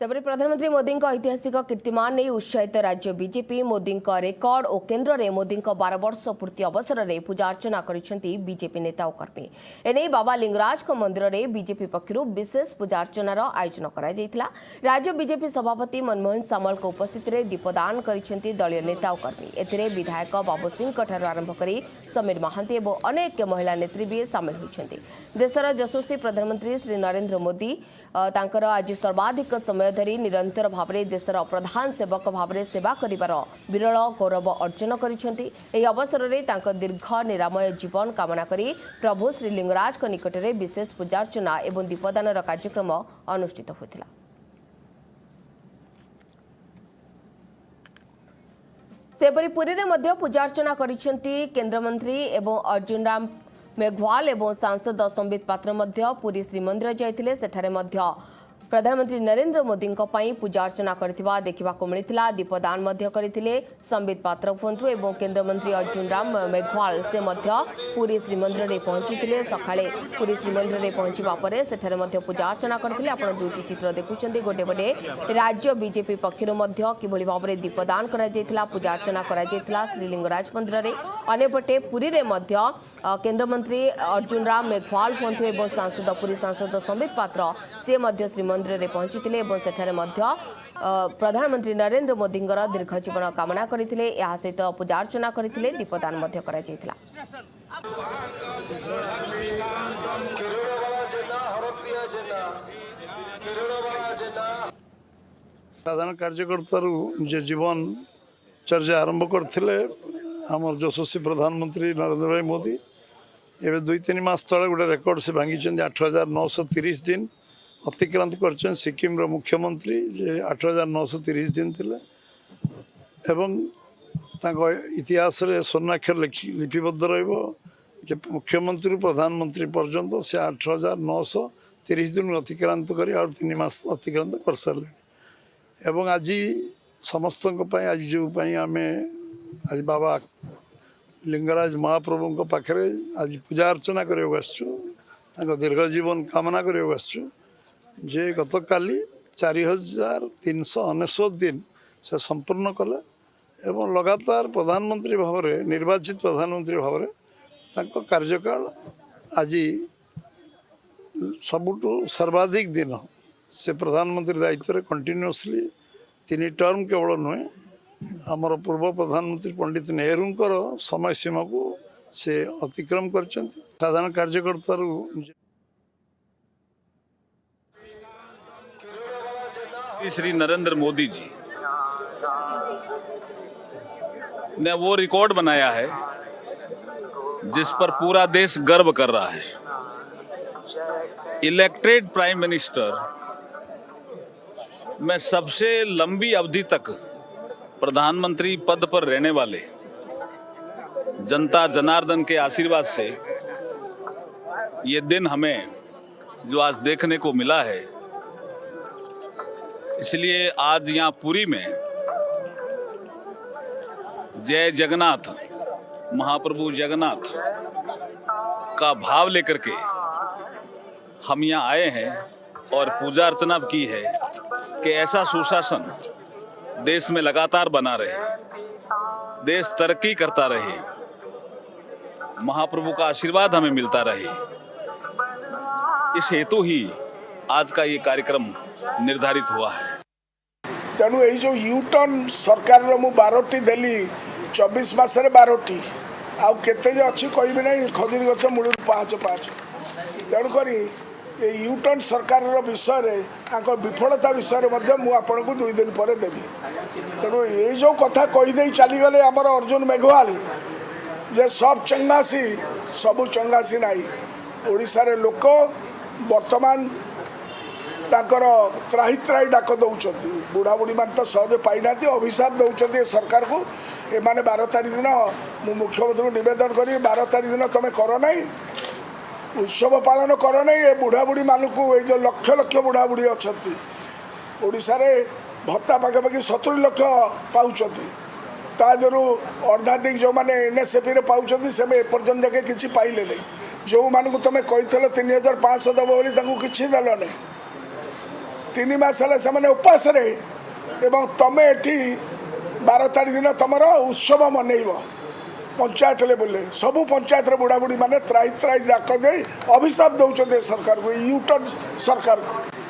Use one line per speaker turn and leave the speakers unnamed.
सेपरि प्रधानमंत्री मोदी ऐतिहासिक कीर्तिमान नहीं उत्साहित राज्य बीजेपी मोदी रेकर्ड और केन्द्र में मोदी 12 वर्ष पूर्ति अवसर में पूजा अर्चना करिसेंती बीजेपी नेता और कर्मी एने बाबा लिंगराज मंदिर में बीजेपी पक्षर विशेष पूजा अर्चनार आयोजन करा राज्य बीजेपी सभापति मनमोहन सामल को उपस्थित में दीपदान करिसेंती दलीय नेता और कर्मी एथिरे विधायक बाबू सिंह आरंभ कर समीर महांती और अनेक महिला नेत्री भी सामिल होती देशर यशस्वी प्रधानमंत्री श्री नरेंद्र मोदी तांकर आज सर्वाधिक समय धरी निरंतर भाव में देशर प्रधान सेवक भाव में सेवा करिवार विरल गौरव अर्जन करिसेंती। एही अवसर में तांकर दीर्घ निरामय जीवन कामना करी प्रभु श्री लिंगराज निकट में विशेष पूजार्चना एवं दीपदान कार्यक्रम अनुष्ठित होता। सेपरि पुरी में पूजार्चना करिसेंती केंद्रमंत्री एवं अर्जुन राम मेघवाल एवं सांसद संबित पात्र पुरी श्रीमंदिर जाइथिले सेठारे मध्य प्रधानमंत्री नरेंद्र मोदी पूजा अर्चना करथिबा देखिबाको मिलिथिला। दीपदान मध्य करथिले संबित पात्र हुंतु एवं केंद्रमंत्री अर्जुन राम मेघवाल से मध्य पुरी श्रीमंदिर में पहुंचीथिले। सकाळे पुरी श्रीमंदिर में पहुंचीबा परे सेठारे मध्य पूजा अर्चना करथिले। आपण दुईटी चित्र देखुचंदी गोटे पटे राज्य बीजेपी पक्षरु मध्य किभଳି भाबरे दीपदान करा जायथिला पूजा अर्चना करा जायथिला श्रीलिंगराज मंदिर में। अनेपटे पुरी रे मध्य केंद्रमंत्री अर्जुन राम मेघवाल हुंतु एवं पुरी सांसद संबित पात्र से मध्य श्रीमंदिर में पहुंची सेठारे मध्य प्रधानमंत्री नरेंद्र मोदी दीर्घ जीवन कामना करथिले। या सहित पूजा अर्चना करथिले दीपदान मध्य करा जायथिला।
साधारण कार्यकर्ता निज जीवन चर्चा आरंभ करथिले हमर यशस्वी प्रधानमंत्री नरेंद्र भाई मोदी एवं 2-3 मास तले गोटे रेकर्ड से भांगी 8,930 दिन अतिक्रांत कर सिक्किम मुख्यमंत्री जे 8,930 दिन थिले एवं इतिहास रे स्वर्णाक्षर लिपिबद्ध रहिबो जे मुख्यमंत्री प्रधानमंत्री पर्यंत से 8,930 दिन अतिक्रांत करी और 3 मास अतिक्रांत कर सारे एवं आज समस्त आज जो आम आज बाबा लिंगराज महाप्रभु पाखे आज पूजा अर्चना करने दीर्घ जीवन कामना करने जे गत काली 4,399 दिन से संपूर्ण कले एवं लगातार प्रधानमंत्री भाव में निर्वाचित प्रधानमंत्री भाव में कार्यकाल आज सबुठु सर्वाधिक दिन से प्रधानमंत्री दायित्व में कंटिन्यूअसली 3 टर्म केवल नुहे आमर पूर्व प्रधानमंत्री पंडित नेहरूंकर समय सीमा को से अतिक्रम कर साधारण कार्यकर्ता
श्री नरेंद्र मोदी जी ने वो रिकॉर्ड बनाया है जिस पर पूरा देश गर्व कर रहा है। इलेक्टेड प्राइम मिनिस्टर में सबसे लंबी अवधि तक प्रधानमंत्री पद पर रहने वाले जनता जनार्दन के आशीर्वाद से ये दिन हमें जो आज देखने को मिला है, इसलिए आज यहाँ पुरी में जय जगन्नाथ महाप्रभु जगन्नाथ का भाव लेकर के हम यहाँ आए हैं और पूजा अर्चना की है कि ऐसा सुशासन देश में लगातार बना रहे, देश तरक्की करता रहे, महाप्रभु का आशीर्वाद हमें मिलता रहे। इस हेतु ही आज का ये कार्यक्रम निर्धारित हुआ है।
तेणु यही जो यूटर्न सरकार मु 12टी देली 24 मासरे 12टी आउ केते जे अछि कहबी नहीं खजुरी गछ मूल 5 तेणुक ये यूटर्न सरकार विषय रे विफलता विषय में आपन को 2 दिन पर देवी। तेणु ये जो कथा कहीदे चलीगले आमर अर्जुन मेघवाल जे सब चंगासी सबू चंगासी नाई ओडिशार लोक वर्तमान ताकर त्राही त्राही डाक दौरान बुढ़ा बुढ़ी मान तो सहज पाई ना अभिशाप दौरान सरकार को एमाने 12 तारीख दिन मु मुख्यमंत्री निवेदन करी 12 तारीख दिन तुम कर ना उत्सव पालन कर ना ये बुढ़ा बुढ़ी मान को जो लक्ष लक्ष बुढ़ा बुढ़ी अच्छा ओडिशा रे भत्ता पाखापाखि 70 लक्ष पाँच तादू अर्धाधिक जो मैंने एनएसएफी रे पाँच से एपर्यंत जाके किसी पाइले नहीं जो मान को तुम कही 3,500 दब बोली कि देल नहीं 3 मास हेले से उपास एवं तमे एठी 12 तारीख दिन तुम उत्सव मनइब पंचायत लेवल सबू पंचायत बुढ़ा बुढ़ी मैंने त्राई त्राई जाक दे अभिशाप दौरान सरकार को यूटर्न सरकार को